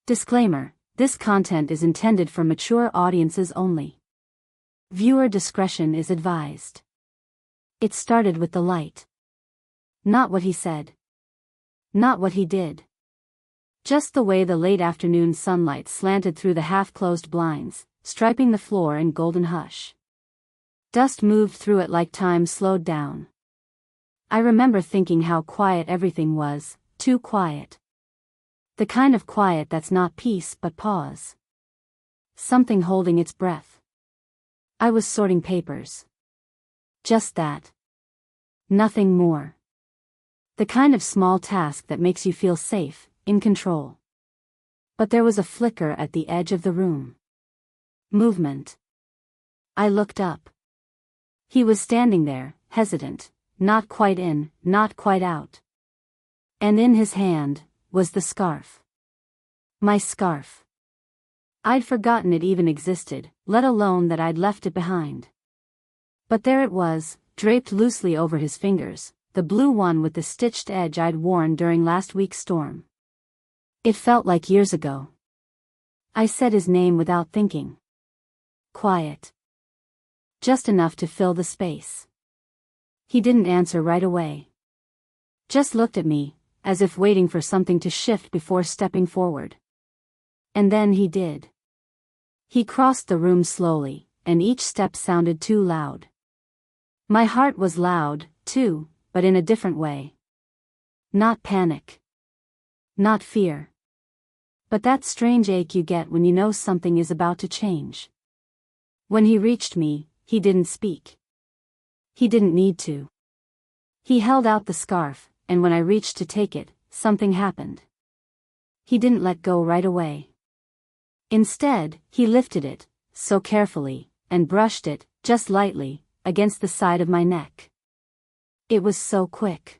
Disclaimer: this content is intended for mature audiences only. Viewer discretion is advised. It started with the light. Not what he said. Not what he did. Just the way the late afternoon sunlight slanted through the half-closed blinds, striping the floor in golden hush. Dust moved through it like time slowed down. I remember thinking how quiet everything was, too quiet. The kind of quiet that's not peace but pause. Something holding its breath. I was sorting papers. Just that. Nothing more. The kind of small task that makes you feel safe, in control. But there was a flicker at the edge of the room. Movement. I looked up. He was standing there, hesitant, not quite in, not quite out. And in his hand was the scarf. My scarf. I'd forgotten it even existed, let alone that I'd left it behind. But there it was, draped loosely over his fingers, the blue one with the stitched edge I'd worn during last week's storm. It felt like years ago. I said his name without thinking. Quiet. Just enough to fill the space. He didn't answer right away. Just looked at me, as if waiting for something to shift before stepping forward. And then he did. He crossed the room slowly, and each step sounded too loud. My heart was loud, too, but in a different way. Not panic. Not fear. But that strange ache you get when you know something is about to change. When he reached me, he didn't speak. He didn't need to. He held out the scarf, and when I reached to take it, something happened. He didn't let go right away. Instead, he lifted it, so carefully, and brushed it, just lightly, against the side of my neck. It was so quick.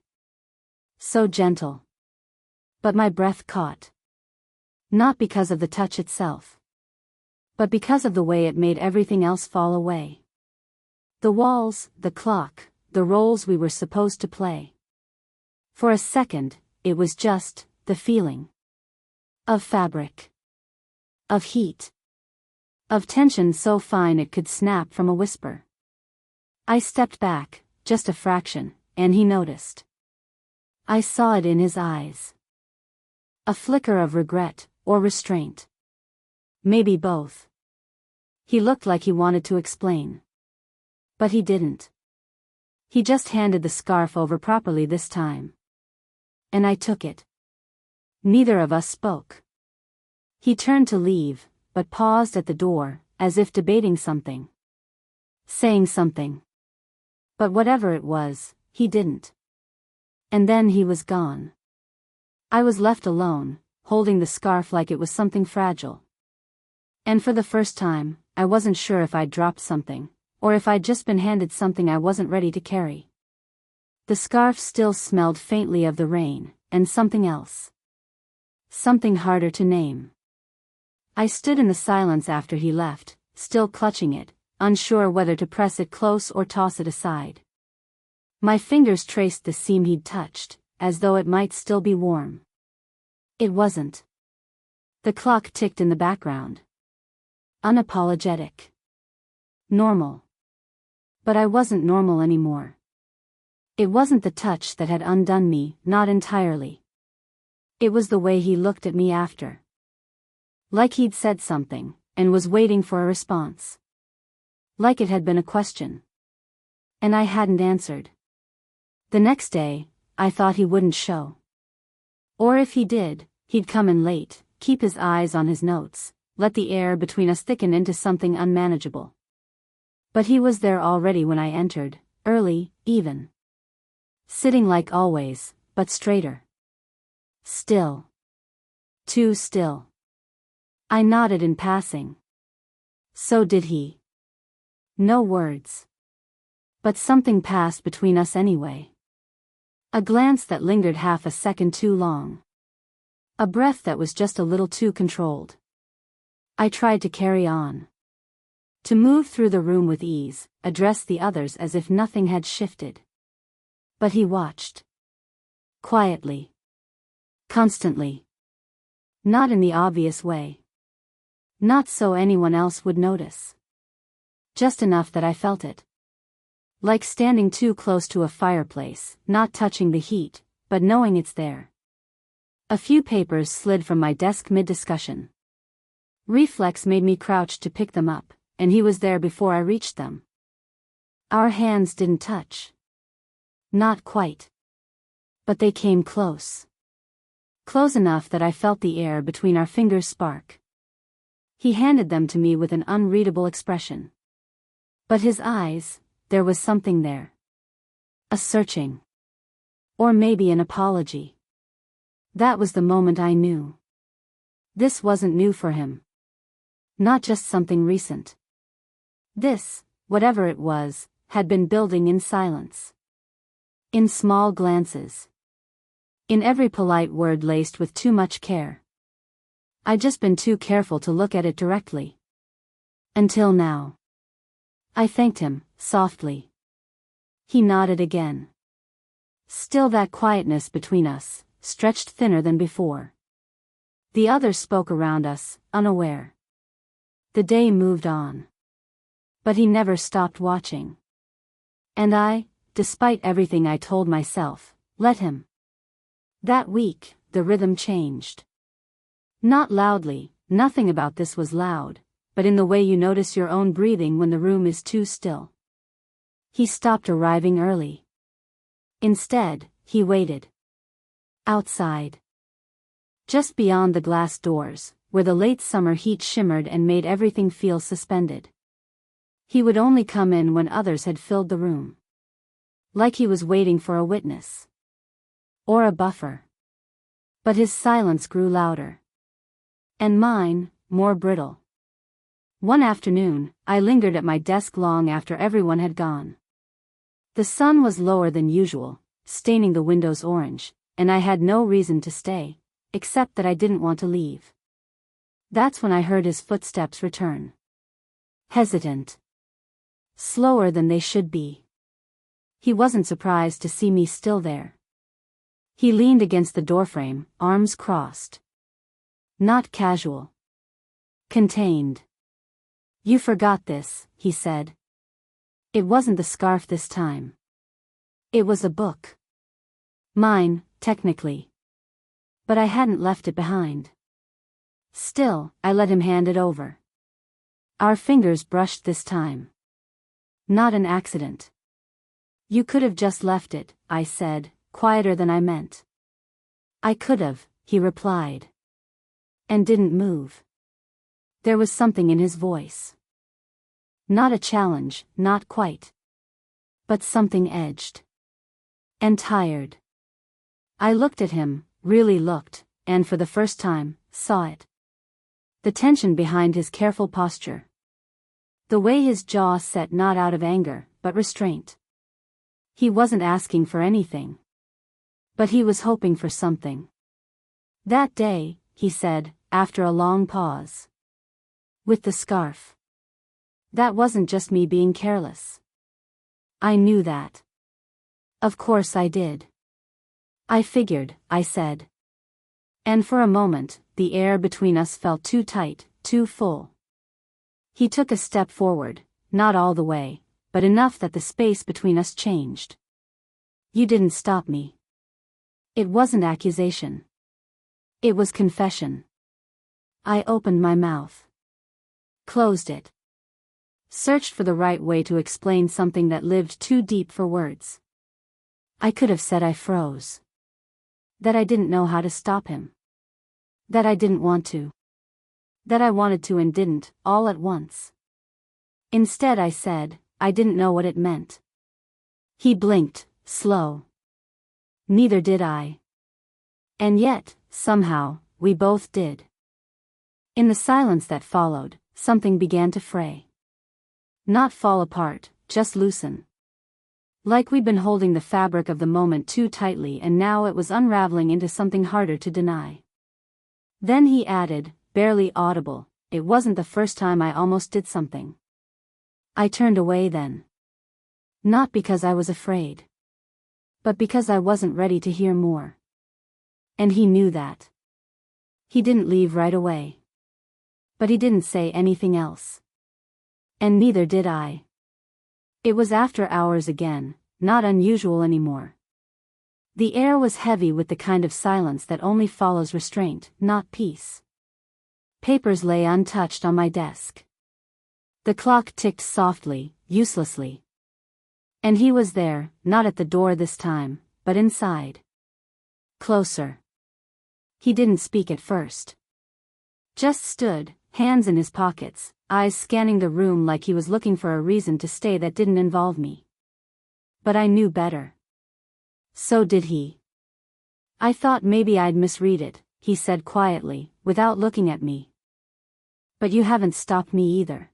So gentle. But my breath caught. Not because of the touch itself. But because of the way it made everything else fall away. The walls, the clock, the roles we were supposed to play. For a second, it was just the feeling. Of fabric. Of heat. Of tension so fine it could snap from a whisper. I stepped back, just a fraction, and he noticed. I saw it in his eyes. A flicker of regret, or restraint. Maybe both. He looked like he wanted to explain. But he didn't. He just handed the scarf over properly this time. And I took it. Neither of us spoke. He turned to leave, but paused at the door, as if debating something. Saying something. But whatever it was, he didn't. And then he was gone. I was left alone, holding the scarf like it was something fragile. And for the first time, I wasn't sure if I'd dropped something, or if I'd just been handed something I wasn't ready to carry. The scarf still smelled faintly of the rain, and something else. Something harder to name. I stood in the silence after he left, still clutching it, unsure whether to press it close or toss it aside. My fingers traced the seam he'd touched, as though it might still be warm. It wasn't. The clock ticked in the background. Unapologetic. Normal. But I wasn't normal anymore. It wasn't the touch that had undone me, not entirely. It was the way he looked at me after. Like he'd said something, and was waiting for a response. Like it had been a question. And I hadn't answered. The next day, I thought he wouldn't show. Or if he did, he'd come in late, keep his eyes on his notes, let the air between us thicken into something unmanageable. But he was there already when I entered, early, even. Sitting like always, but straighter. Still. Too still. I nodded in passing. So did he. No words. But something passed between us anyway. A glance that lingered half a second too long. A breath that was just a little too controlled. I tried to carry on. To move through the room with ease, address the others as if nothing had shifted. But he watched. Quietly. Constantly. Not in the obvious way. Not so anyone else would notice. Just enough that I felt it. Like standing too close to a fireplace, not touching the heat, but knowing it's there. A few papers slid from my desk mid-discussion. Reflex made me crouch to pick them up, and he was there before I reached them. Our hands didn't touch. Not quite. But they came close. Close enough that I felt the air between our fingers spark. He handed them to me with an unreadable expression. But his eyes, there was something there. A searching. Or maybe an apology. That was the moment I knew. This wasn't new for him. Not just something recent. This, whatever it was, had been building in silence. In small glances. In every polite word laced with too much care. I'd just been too careful to look at it directly. Until now. I thanked him, softly. He nodded again. Still that quietness between us, stretched thinner than before. The others spoke around us, unaware. The day moved on. But he never stopped watching. And I, despite everything I told myself, let him. That week, the rhythm changed. Not loudly, nothing about this was loud, but in the way you notice your own breathing when the room is too still. He stopped arriving early. Instead, he waited. Outside. Just beyond the glass doors, where the late summer heat shimmered and made everything feel suspended. He would only come in when others had filled the room. Like he was waiting for a witness. Or a buffer. But his silence grew louder. And mine, more brittle. One afternoon, I lingered at my desk long after everyone had gone. The sun was lower than usual, staining the windows orange, and I had no reason to stay, except that I didn't want to leave. That's when I heard his footsteps return. Hesitant. Slower than they should be. He wasn't surprised to see me still there. He leaned against the doorframe, arms crossed. Not casual. Contained. You forgot this, he said. It wasn't the scarf this time. It was a book. Mine, technically. But I hadn't left it behind. Still, I let him hand it over. Our fingers brushed this time. Not an accident. You could have just left it, I said, quieter than I meant. I could have, he replied. And didn't move. There was something in his voice. Not a challenge, not quite. But something edged. And tired. I looked at him, really looked, and for the first time, saw it. The tension behind his careful posture. The way his jaw set not out of anger, but restraint. He wasn't asking for anything. But he was hoping for something. That day, he said, after a long pause. With the scarf. That wasn't just me being careless. I knew that. Of course I did. I figured, I said. And for a moment, the air between us felt too tight, too full. He took a step forward, not all the way, but enough that the space between us changed. You didn't stop me. It wasn't accusation. It was confession. I opened my mouth. Closed it. Searched for the right way to explain something that lived too deep for words. I could have said I froze. That I didn't know how to stop him. That I didn't want to. That I wanted to and didn't, all at once. Instead I said, I didn't know what it meant. He blinked, slow. Neither did I. And yet, somehow, we both did. In the silence that followed, something began to fray. Not fall apart, just loosen. Like we'd been holding the fabric of the moment too tightly and now it was unraveling into something harder to deny. Then he added, barely audible, it wasn't the first time I almost did something. I turned away then. Not because I was afraid. But because I wasn't ready to hear more. And he knew that. He didn't leave right away. But he didn't say anything else. And neither did I. It was after hours again, not unusual anymore. The air was heavy with the kind of silence that only follows restraint, not peace. Papers lay untouched on my desk. The clock ticked softly, uselessly. And he was there, not at the door this time, but inside. Closer. He didn't speak at first. Just stood, hands in his pockets, eyes scanning the room like he was looking for a reason to stay that didn't involve me. But I knew better. So did he. I thought maybe I'd misread it, he said quietly, without looking at me. But you haven't stopped me either.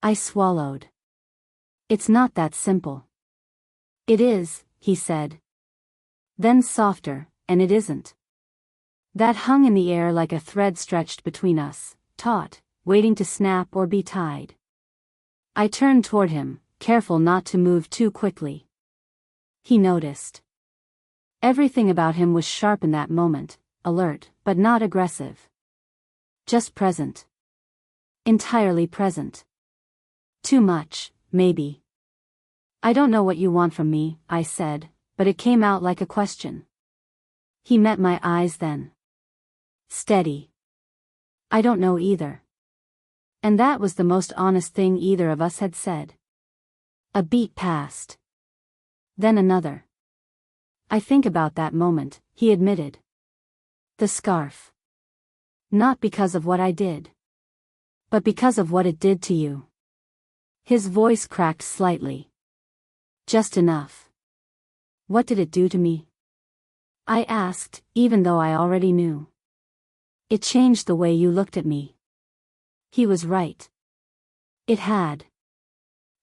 I swallowed. It's not that simple. It is, he said. Then softer, and it isn't. That hung in the air like a thread stretched between us, taut, waiting to snap or be tied. I turned toward him, careful not to move too quickly. He noticed. Everything about him was sharp in that moment, alert, but not aggressive. Just present. Entirely present. Too much, maybe. I don't know what you want from me, I said, but it came out like a question. He met my eyes then. Steady. I don't know either. And that was the most honest thing either of us had said. A beat passed. Then another. I think about that moment, he admitted. The scarf. Not because of what I did. But because of what it did to you. His voice cracked slightly. Just enough. What did it do to me? I asked, even though I already knew. It changed the way you looked at me. He was right. It had.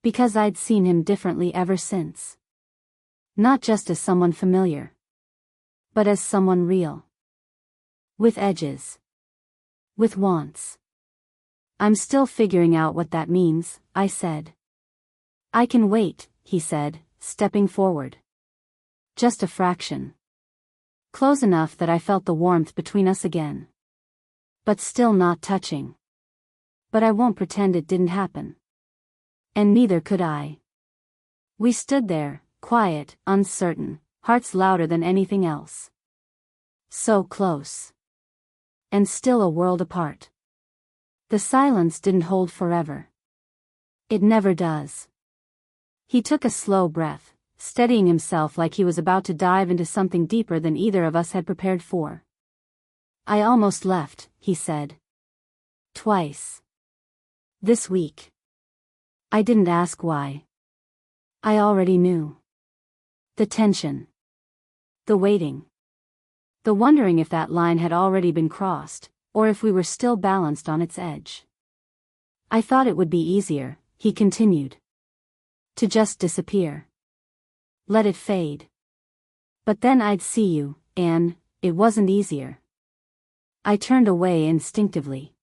Because I'd seen him differently ever since. Not just as someone familiar. But as someone real. With edges. With wants. I'm still figuring out what that means, I said. I can wait, he said, stepping forward. Just a fraction. Close enough that I felt the warmth between us again. But still not touching. But I won't pretend it didn't happen. And neither could I. We stood there, quiet, uncertain, hearts louder than anything else. So close. And still a world apart. The silence didn't hold forever. It never does. He took a slow breath, steadying himself like he was about to dive into something deeper than either of us had prepared for. I almost left, he said. Twice. This week. I didn't ask why. I already knew. The tension. The waiting. The wondering if that line had already been crossed, or if we were still balanced on its edge. I thought it would be easier, he continued. To just disappear. Let it fade. But then I'd see you, and it wasn't easier. I turned away instinctively.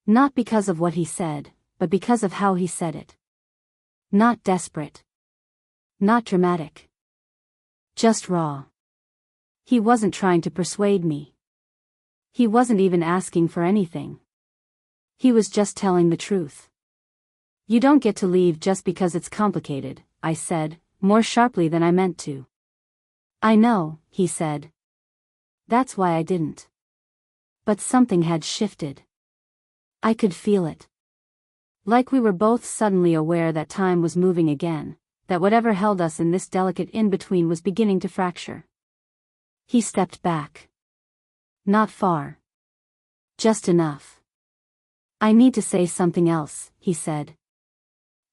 Not because of what he said, but because of how he said it. Not desperate. Not dramatic. Just raw. He wasn't trying to persuade me. He wasn't even asking for anything. He was just telling the truth. You don't get to leave just because it's complicated, I said, more sharply than I meant to. I know, he said. That's why I didn't. But something had shifted. I could feel it. Like we were both suddenly aware that time was moving again, that whatever held us in this delicate in-between was beginning to fracture. He stepped back. Not far. Just enough. I need to say something else, he said.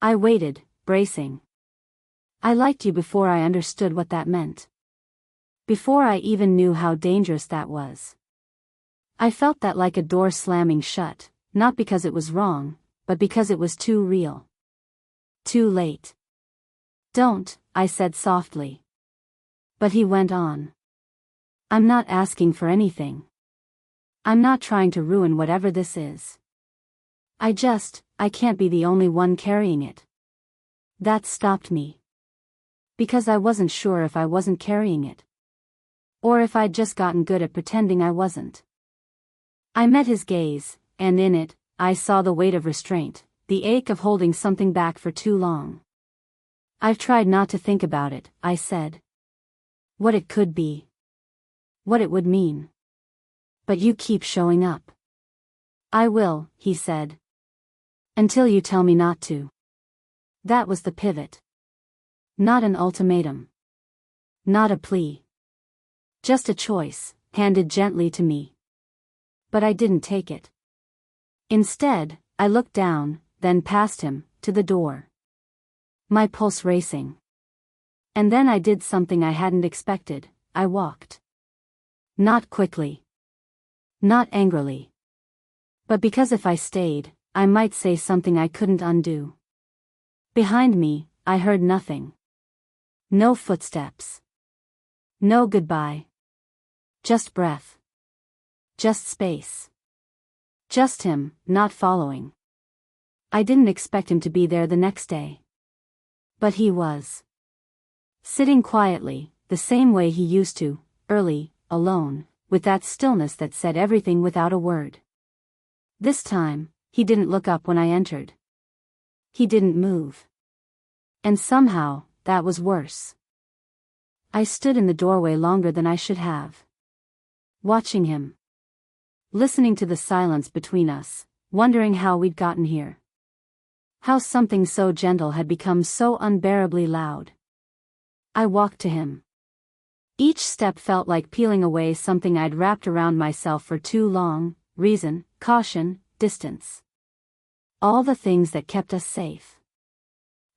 I waited, bracing. I liked you before I understood what that meant. Before I even knew how dangerous that was. I felt that like a door slamming shut, not because it was wrong, but because it was too real. Too late. Don't, I said softly. But he went on. I'm not asking for anything. I'm not trying to ruin whatever this is. I can't be the only one carrying it. That stopped me. Because I wasn't sure if I wasn't carrying it. Or if I'd just gotten good at pretending I wasn't. I met his gaze, and in it, I saw the weight of restraint, the ache of holding something back for too long. I've tried not to think about it, I said. What it could be. What it would mean. But you keep showing up. I will, he said. Until you tell me not to. That was the pivot. Not an ultimatum. Not a plea. Just a choice, handed gently to me. But I didn't take it. Instead, I looked down, then past him, to the door. My pulse racing. And then I did something I hadn't expected, I walked. Not quickly. Not angrily. But because if I stayed, I might say something I couldn't undo. Behind me, I heard nothing. No footsteps. No goodbye. Just breath. Just space. Just him, not following. I didn't expect him to be there the next day. But he was. Sitting quietly, the same way he used to, early, alone, with that stillness that said everything without a word. This time, he didn't look up when I entered. He didn't move. And somehow, that was worse. I stood in the doorway longer than I should have. Watching him. Listening to the silence between us, wondering how we'd gotten here. How something so gentle had become so unbearably loud. I walked to him. Each step felt like peeling away something I'd wrapped around myself for too long, reason, caution, distance. All the things that kept us safe.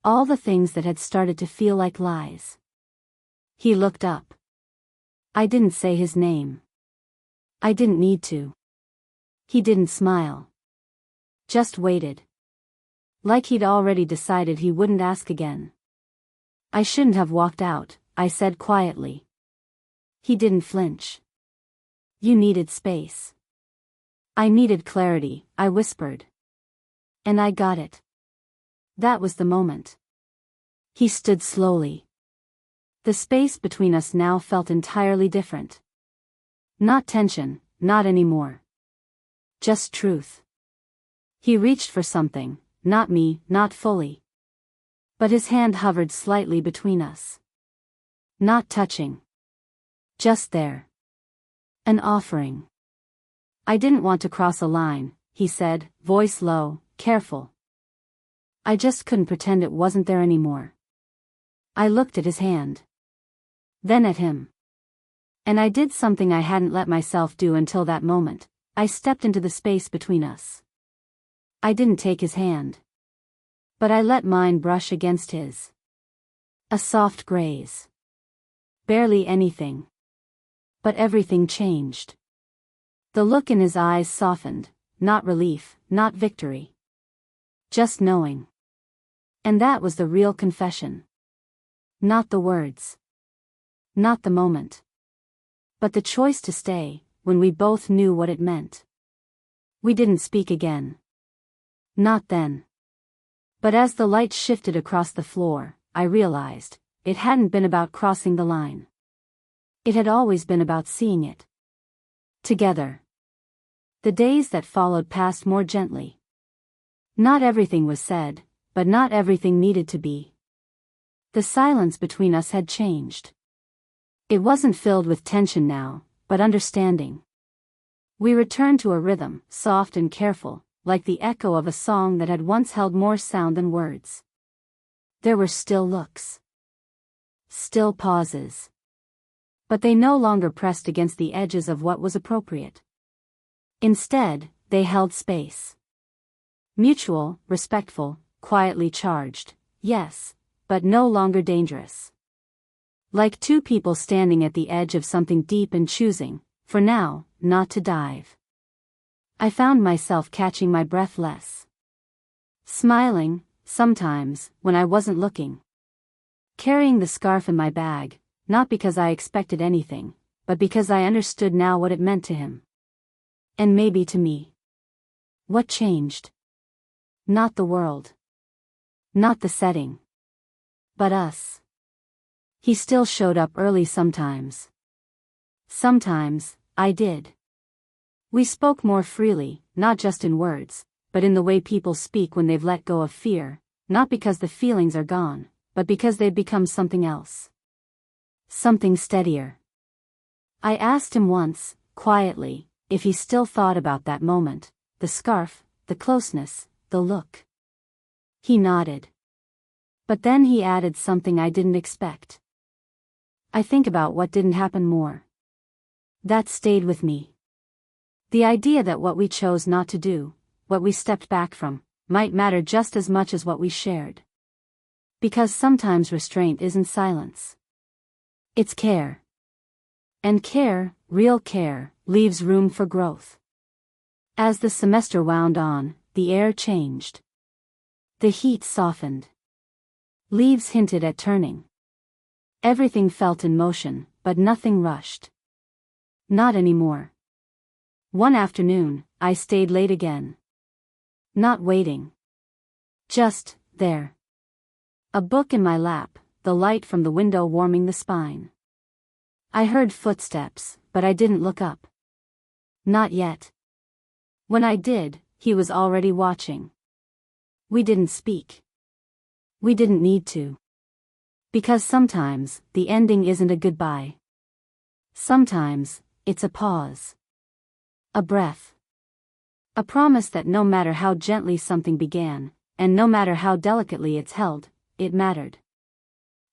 All the things that had started to feel like lies. He looked up. I didn't say his name. I didn't need to. He didn't smile. Just waited. Like he'd already decided he wouldn't ask again. I shouldn't have walked out, I said quietly. He didn't flinch. You needed space. I needed clarity, I whispered. And I got it. That was the moment. He stood slowly. The space between us now felt entirely different. Not tension, not anymore. Just truth. He reached for something, not me, not fully. But his hand hovered slightly between us. Not touching. Just there. An offering. I didn't want to cross a line, he said, voice low, careful. I just couldn't pretend it wasn't there anymore. I looked at his hand. Then at him. And I did something I hadn't let myself do until that moment. I stepped into the space between us. I didn't take his hand. But I let mine brush against his. A soft graze. Barely anything. But everything changed. The look in his eyes softened, not relief, not victory. Just knowing. And that was the real confession. Not the words. Not the moment. But the choice to stay, when we both knew what it meant. We didn't speak again. Not then. But as the light shifted across the floor, I realized, it hadn't been about crossing the line. It had always been about seeing it. Together. The days that followed passed more gently. Not everything was said, but not everything needed to be. The silence between us had changed. It wasn't filled with tension now, but understanding. We returned to a rhythm, soft and careful, like the echo of a song that had once held more sound than words. There were still looks. Still pauses. But they no longer pressed against the edges of what was appropriate. Instead, they held space. Mutual, respectful, quietly charged, yes, but no longer dangerous. Like two people standing at the edge of something deep and choosing, for now, not to dive. I found myself catching my breath less. Smiling, sometimes, when I wasn't looking. Carrying the scarf in my bag, not because I expected anything, but because I understood now what it meant to him. And maybe to me. What changed? Not the world. Not the setting. But us. He still showed up early sometimes. Sometimes, I did. We spoke more freely, not just in words, but in the way people speak when they've let go of fear, not because the feelings are gone, but because they've become something else. Something steadier. I asked him once, quietly, if he still thought about that moment, the scarf, the closeness, the look. He nodded. But then he added something I didn't expect. I think about what didn't happen more. That stayed with me. The idea that what we chose not to do, what we stepped back from, might matter just as much as what we shared. Because sometimes restraint isn't silence. It's care. And care, real care, leaves room for growth. As the semester wound on, the air changed. The heat softened. Leaves hinted at turning. Everything felt in motion, but nothing rushed. Not anymore. One afternoon, I stayed late again. Not waiting. Just there. A book in my lap, the light from the window warming the spine. I heard footsteps, but I didn't look up. Not yet. When I did, he was already watching. We didn't speak. We didn't need to. Because sometimes, the ending isn't a goodbye. Sometimes, it's a pause. A breath. A promise that no matter how gently something began, and no matter how delicately it's held, it mattered.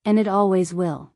And it always will.